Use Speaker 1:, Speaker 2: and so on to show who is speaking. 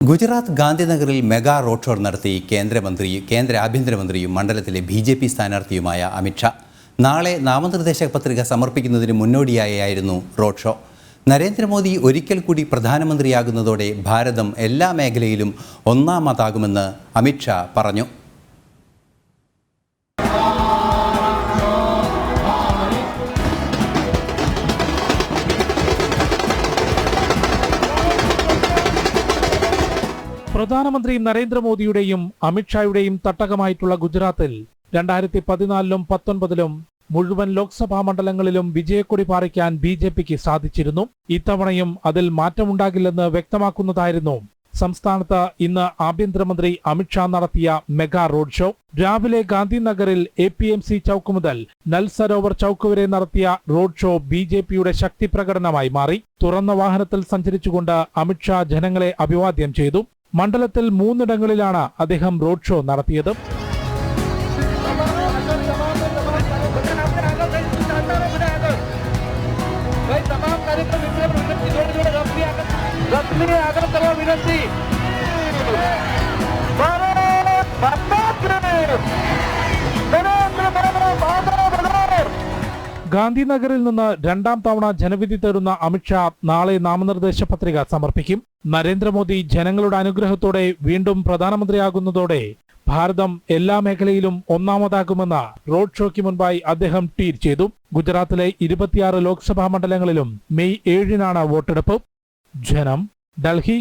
Speaker 1: ഗുജറാത്ത് ഗാന്ധിനഗറിൽ mega road show നടത്തി കേന്ദ്ര ആഭ്യന്തരമന്ത്രിയും മണ്ഡലത്തിലെ BJP സ്ഥാനാർത്ഥിയുമായ അമിത് ഷാ. നാളെ നാമനിർദ്ദേശ പത്രിക സമർപ്പിക്കുന്നതിന് മുന്നോടിയായായിരുന്നു റോഡ് ഷോ. നരേന്ദ്രമോദി ഒരിക്കൽ കൂടി പ്രധാനമന്ത്രിയാകുന്നതോടെ ഭാരതം എല്ലാ മേഖലയിലും ഒന്നാമതാകുമെന്ന് അമിത് ഷാ പറഞ്ഞു.
Speaker 2: പ്രധാനമന്ത്രി നരേന്ദ്രമോദിയുടെയും അമിത്ഷായുടെയും തട്ടകമായിട്ടുള്ള ഗുജറാത്തിൽ 2014-ലും 2019-ലും മുഴുവൻ ലോക്സഭാ മണ്ഡലങ്ങളിലും വിജയക്കൊടി പാറിക്കാൻ BJPക്ക് സാധിച്ചിരുന്നു. ഇത്തവണയും അതിൽ മാറ്റമുണ്ടാകില്ലെന്ന് വ്യക്തമാക്കുന്നതായിരുന്നു സംസ്ഥാനത്ത് ഇന്ന് ആഭ്യന്തരമന്ത്രി അമിത്ഷാ നടത്തിയ മെഗാ റോഡ് ഷോ. രാവിലെ ഗാന്ധിനഗറിൽ APMC ചൌക്ക് മുതൽ നൽ സരോവർ ചൌക്ക് വരെ നടത്തിയ റോഡ് ഷോ BJPയുടെ ശക്തി പ്രകടനമായി മാറി. തുറന്ന വാഹനത്തിൽ സഞ്ചരിച്ചുകൊണ്ട് അമിത്ഷാ ജനങ്ങളെ അഭിവാദ്യം ചെയ്തു. മണ്ഡലത്തിൽ 3 ഇടങ്ങളിലാണ് അദ്ദേഹം റോഡ് ഷോ നടത്തിയത്. ഗാന്ധിനഗറിൽ നിന്ന് 2ാം തവണ ജനവിധി തേടുന്ന അമിത്ഷാ നാളെ നാമനിർദ്ദേശ പത്രിക സമർപ്പിക്കും. നരേന്ദ്രമോദി ജനങ്ങളുടെ അനുഗ്രഹത്തോടെ വീണ്ടും പ്രധാനമന്ത്രിയാകുന്നതോടെ ഭാരതം എല്ലാ മേഖലയിലും ഒന്നാമതാകുമെന്ന് റോഡ് ഷോയ്ക്ക് മുൻപായി അദ്ദേഹം ട്വീറ്റ് ചെയ്തു. ഗുജറാത്തിലെ 26 ലോക്സഭാ മണ്ഡലങ്ങളിലും മെയ് 7-നാണ് വോട്ടെടുപ്പ്. ജനം, ഡൽഹി.